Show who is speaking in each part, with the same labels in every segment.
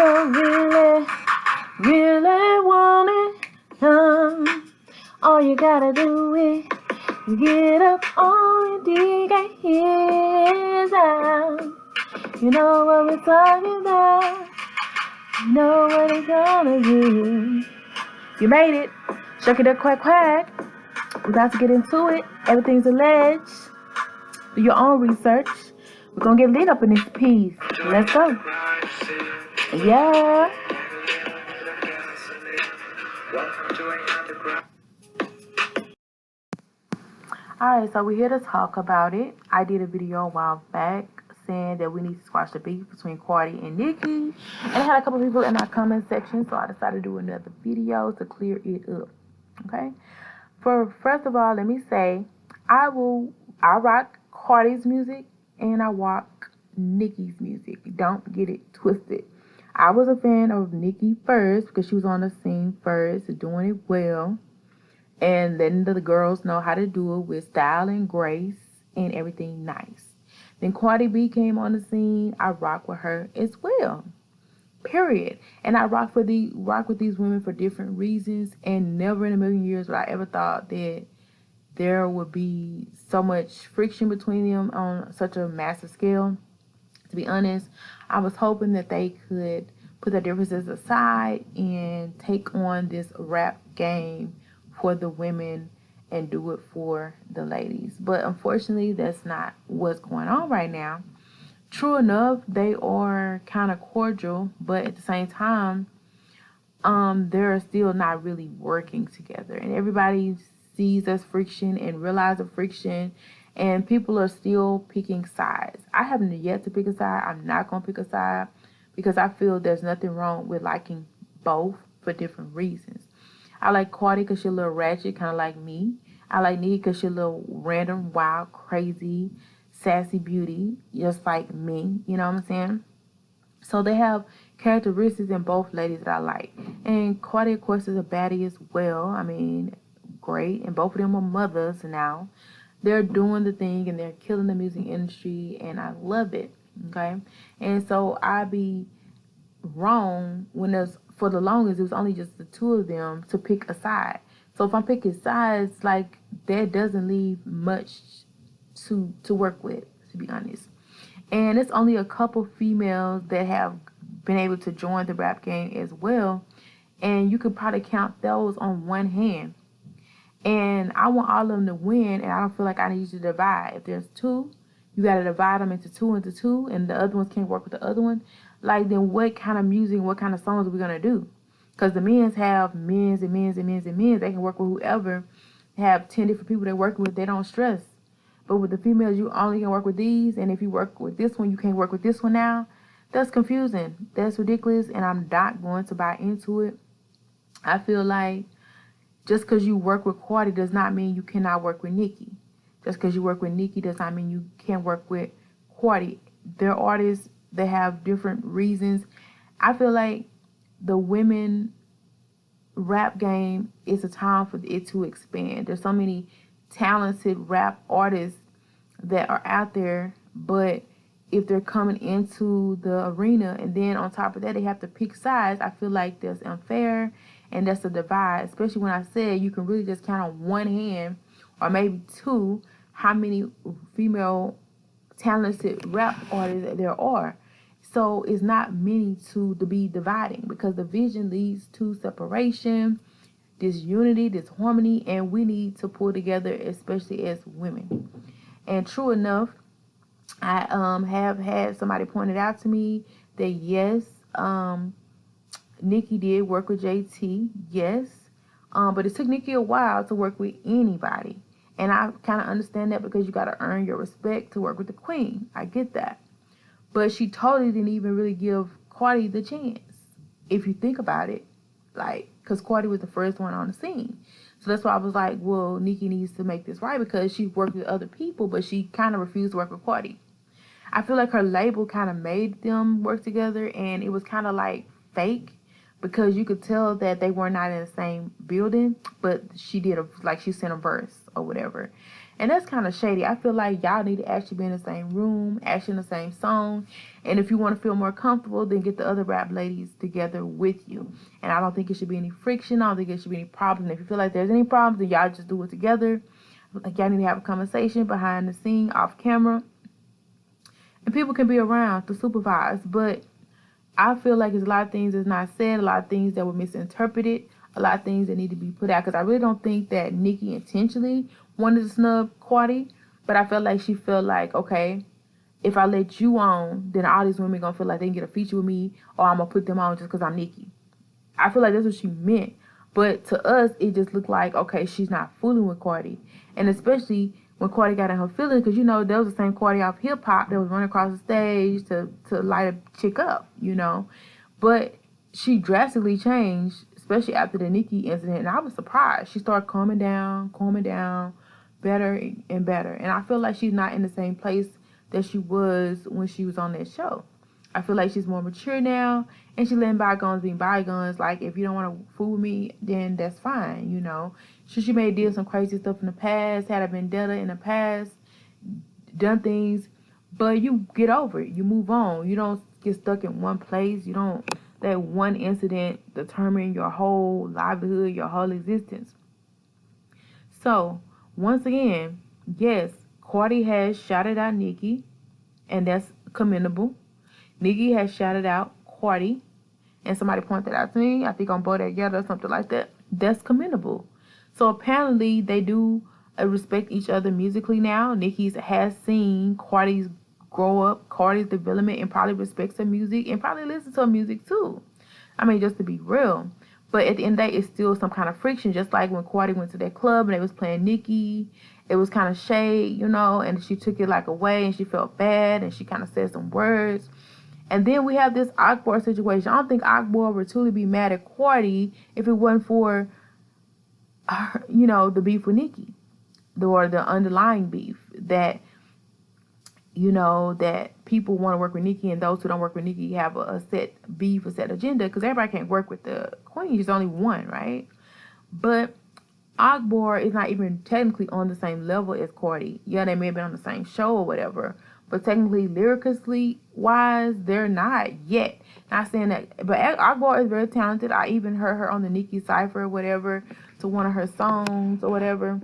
Speaker 1: you really, really want it, all you gotta do is get up on your dig heels out. You know what we're talking about. You know what it's gonna do. You made it. Shuck it up, quack, quack. We got to get into it. Everything's alleged. Do your own research. We're gonna get lit up in this piece. Let's go. Yeah. Alright, so we're here to talk about it. I did a video a while back saying that we need to squash the beef between Cardi and Nicki. And I had a couple people in our comment section, so I decided to do another video to clear it up. Okay? First of all, let me say, I rock Cardi's music and I rock Nicki's music. Don't get it twisted. I was a fan of Nicki first because she was on the scene first, doing it well. And letting the girls know how to do it with style and grace and everything nice. Then Cardi B came on the scene. I rock with her as well. Period. And I rock with these women for different reasons. And never in a million years would I ever thought that there would be so much friction between them on such a massive scale. To be honest, I was hoping that they could put their differences aside and take on this rap game for the women and do it for the ladies. But unfortunately, that's not what's going on right now. True enough, they are kind of cordial, but at the same time, they're still not really working together. And everybody sees as friction and realize the friction, and people are still picking sides. I haven't yet to pick a side. I'm not going to pick a side because I feel there's nothing wrong with liking both for different reasons. I like Cardi because she's a little ratchet, kind of like me. I like Nicki because she's a little random, wild, crazy, sassy beauty, just like me. You know what I'm saying? So they have characteristics in both ladies that I like. And Cardi, of course, is a baddie as well. I mean, great. And both of them are mothers now. They're doing the thing and they're killing the music industry, and I love it. Okay? And so I be wrong when there's, for the longest, it was only just the two of them to pick a side. So if I'm picking sides, like, that doesn't leave much to work with, to be honest. And it's only a couple females that have been able to join the rap game as well. And you could probably count those on one hand. And I want all of them to win, and I don't feel like I need to divide. If there's two, you got to divide them into two, and the other ones can't work with the other one. Like, then what kind of music, what kind of songs are we going to do? Because the men's have men's and men's and men's and men's. They can work with whoever. They have 10 different people they're working with. They don't stress. But with the females, you only can work with these. And if you work with this one, you can't work with this one now. That's confusing. That's ridiculous. And I'm not going to buy into it. I feel like just because you work with Cardi does not mean you cannot work with Nicki. Just because you work with Nicki does not mean you can't work with Cardi. They're artists. They have different reasons. I feel like the women rap game is a time for it to expand. There's so many talented rap artists that are out there, but if they're coming into the arena and then on top of that they have to pick sides, I feel like that's unfair and that's a divide, especially when I said you can really just count on one hand or maybe two how many female talented rap artists there are. So it's not many to be dividing, because division leads to separation, disunity, disharmony, and we need to pull together, especially as women. And true enough, I have had somebody pointed out to me that yes, Nicki did work with JT, yes, but it took Nicki a while to work with anybody. And I kind of understand that because you got to earn your respect to work with the queen. I get that. But she totally didn't even really give Cardi the chance, if you think about it. Like, because Cardi was the first one on the scene. So that's why I was like, well, Nicki needs to make this right, because she worked with other people, but she kind of refused to work with Cardi. I feel like her label kind of made them work together, and it was kind of like fake, because you could tell that they were not in the same building, but she did she sent a verse or whatever. And that's kind of shady. I feel like y'all need to actually be in the same room, actually in the same song. And if you want to feel more comfortable, then get the other rap ladies together with you. And I don't think it should be any friction. I don't think it should be any problem. If you feel like there's any problems, then y'all just do it together. Like, y'all need to have a conversation behind the scene, off camera. And people can be around to supervise. But I feel like there's a lot of things that's not said, a lot of things that were misinterpreted, a lot of things that need to be put out. Because I really don't think that Nicki intentionally wanted to snub Cardi. But I felt like she felt like, okay, if I let you on, then all these women going to feel like they can get a feature with me, or I'm going to put them on just because I'm Nicki. I feel like that's what she meant. But to us, it just looked like, okay, she's not fooling with Cardi. And especially when Cardi got in her feelings, because, you know, that was the same Cardi off hip-hop that was running across the stage to light a chick up, you know. But she drastically changed, especially after the Nicki incident. And I was surprised. She started calming down, better and better. And I feel like she's not in the same place that she was when she was on that show. I feel like she's more mature now, and she's letting bygones be bygones. Like, if you don't want to fool with me, then that's fine, you know. She may have did some crazy stuff in the past, had a vendetta in the past, done things, but you get over it. You move on. You don't get stuck in one place. You don't let one incident determine your whole livelihood, your whole existence. So, once again, yes, Cardi has shouted out Nicki, and that's commendable. Nicki has shouted out Cardi, and somebody pointed out to me, I think on Bodak Yellow or something like that. That's commendable. So apparently they do respect each other musically now. Nicki has seen Cardi's grow up, Cardi's development, and probably respects her music and probably listens to her music too. I mean, just to be real. But at the end of the day, it's still some kind of friction. Just like when Cardi went to that club and they was playing Nicki, it was kind of shade, you know, and she took it like away and she felt bad and she kind of said some words. And then we have this Akbar situation. I don't think Akbar would truly be mad at Cardi if it wasn't for, you know, the beef with Nicki. Or the underlying beef that, you know, that people want to work with Nicki, and those who don't work with Nicki have a set beef, a set agenda, because everybody can't work with the queen. She's only one, right? But Akbar is not even technically on the same level as Cardi. Yeah, they may have been on the same show or whatever, but technically, lyrically wise, they're not yet. Not saying that, but Akbar is very talented. I even heard her on the Nicki Cypher or whatever, to one of her songs or whatever.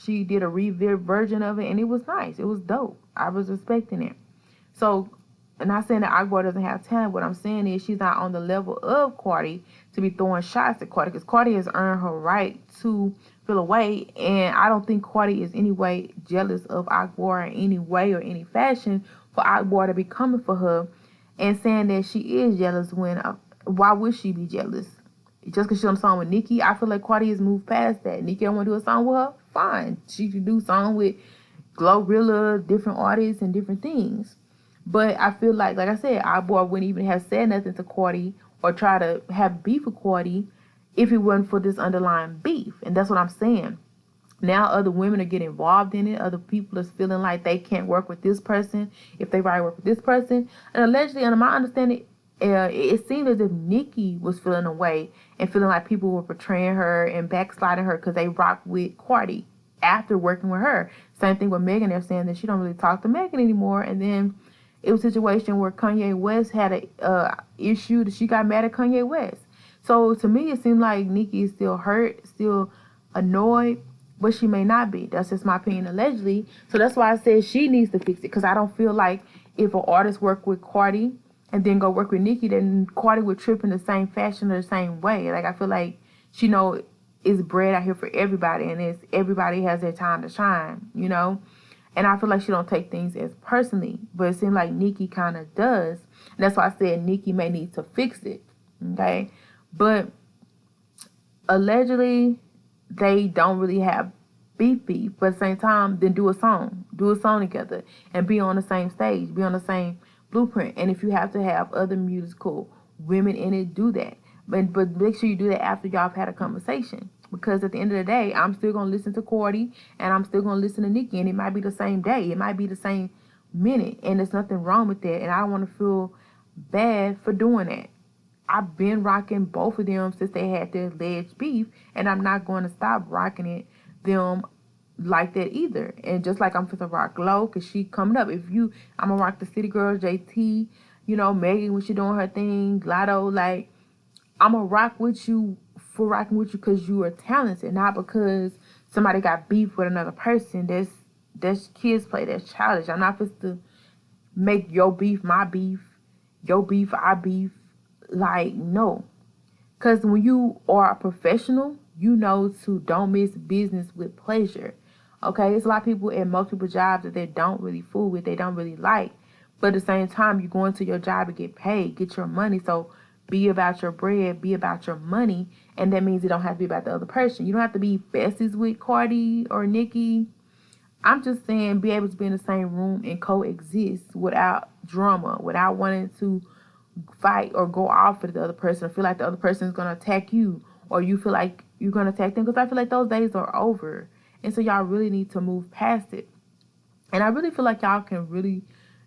Speaker 1: She did a reverb version of it, and it was nice. It was dope. I was respecting it. So, I'm not saying that Akbar doesn't have talent. What I'm saying is she's not on the level of Cardi to be throwing shots at Cardi, because Cardi has earned her right to feel away, and I don't think Cardi is any way jealous of Akbar in any way or any fashion for Akbar to be coming for her and saying that she is jealous when, why would she be jealous? Just because she's on a song with Nicki, I feel like Cardi has moved past that. Nicki don't want to do a song with her, fine. She can do a song with Glorilla, different artists and different things. But I feel like I said, Akbar wouldn't even have said nothing to Cardi or try to have beef with Cardi if it wasn't for this underlying beef. And that's what I'm saying. Now other women are getting involved in it. Other people are feeling like they can't work with this person if they already work with this person. And allegedly, under my understanding, it seemed as if Nicki was feeling away and feeling like people were betraying her and backsliding her because they rocked with Cardi after working with her. Same thing with Megan. They're saying that she don't really talk to Megan anymore. And then it was a situation where Kanye West had a issue that she got mad at Kanye West. So to me, it seemed like Nicki is still hurt, still annoyed, but she may not be. That's just my opinion, allegedly. So that's why I said she needs to fix it, because I don't feel like if an artist work with Cardi and then go work with Nicki, then Cardi would trip in the same fashion or the same way. Like, I feel like she know it's bread out here for everybody, and it's everybody has their time to shine, you know? And I feel like she don't take things as personally, but it seems like Nicki kind of does. And that's why I said Nicki may need to fix it, okay? But allegedly, they don't really have beef, but at the same time, then do a song together and be on the same stage, be on the same blueprint. And if you have to have other musical women in it, do that. But make sure you do that after y'all have had a conversation. Because at the end of the day, I'm still going to listen to Cardi and I'm still going to listen to Nicki. And it might be the same day. It might be the same minute. And there's nothing wrong with that. And I don't want to feel bad for doing that. I've been rocking both of them since they had their alleged beef. And I'm not going to stop rocking them like that either. And just like I'm for the rock low, because she coming up. I'm gonna rock the City Girls, JT, you know, Megan when she doing her thing, Lotto, like, I'm gonna rock with you for rocking with you because you are talented, not because somebody got beef with another person. That's kids play, that's childish. I'm not supposed to make your beef my beef, your beef our beef. Like, no. Because when you are a professional, you know to don't mix business with pleasure. Okay? There's a lot of people at multiple jobs that they don't really fool with, they don't really like. But at the same time, you go into your job to get paid, get your money. So be about your bread, be about your money. And that means it don't have to be about the other person. You don't have to be besties with Cardi or Nicki. I'm just saying be able to be in the same room and coexist without drama, without wanting to fight or go off with the other person or feel like the other person is going to attack you or you feel like you're going to attack them, because I feel like those days are over. And so y'all really need to move past it. And I really feel like y'all can really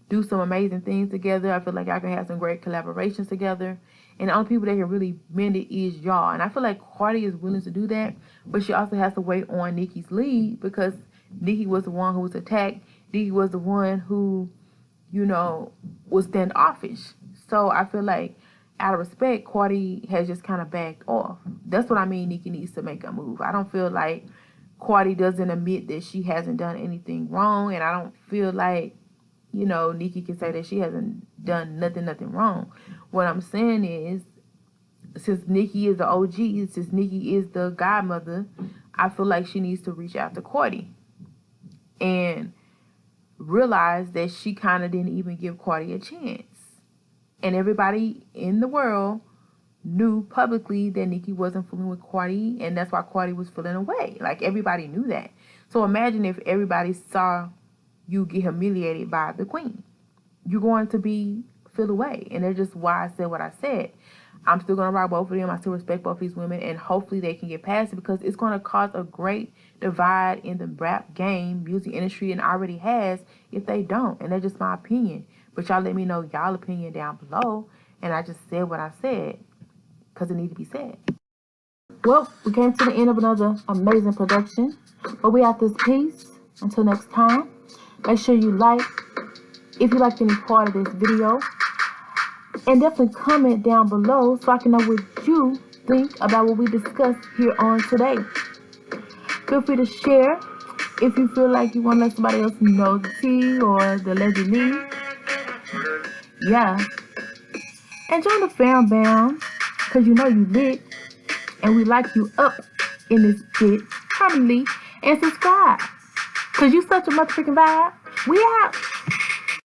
Speaker 1: do some amazing things together. I feel like y'all can have some great collaborations together. And the only people that can really mend it is y'all. And I feel like Cardi is willing to do that, but she also has to wait on Nicki's lead, because Nicki was the one who was attacked. Nicki was the one who, you know, was standoffish. So I feel like out of respect, Cardi has just kind of backed off. That's what I mean. Nicki needs to make a move. I don't feel like Cardi doesn't admit that she hasn't done anything wrong. And I don't feel like, you know, Nicki can say that she hasn't done nothing wrong. What I'm saying is, since Nicki is the OG, since Nicki is the godmother, I feel like she needs to reach out to Cardi and realize that she kind of didn't even give Cardi a chance. And everybody in the world knew publicly that Nicki wasn't fooling with Cardi, and that's why Cardi was feeling away. Like, everybody knew that. So imagine if everybody saw you get humiliated by the queen. You're going to feel away. And that's just why I said what I said. I'm still going to rock both of them. I still respect both these women, and hopefully they can get past it, because it's going to cause a great divide in the rap game, music industry, and already has if they don't. And that's just my opinion. But y'all let me know y'all opinion down below. And I just said what I said because it needs to be said. Well, we came to the end of another amazing production. But we have this piece. Until next time, make sure you like if you liked any part of this video. And definitely comment down below so I can know what you think about what we discussed here on today. Feel free to share if you feel like you want to let somebody else know the tea or the allegedly. Yeah. And join the fam bam, because you know you lit. And we like you up in this bit permanently. And subscribe, because you such a motherfucking vibe. We out.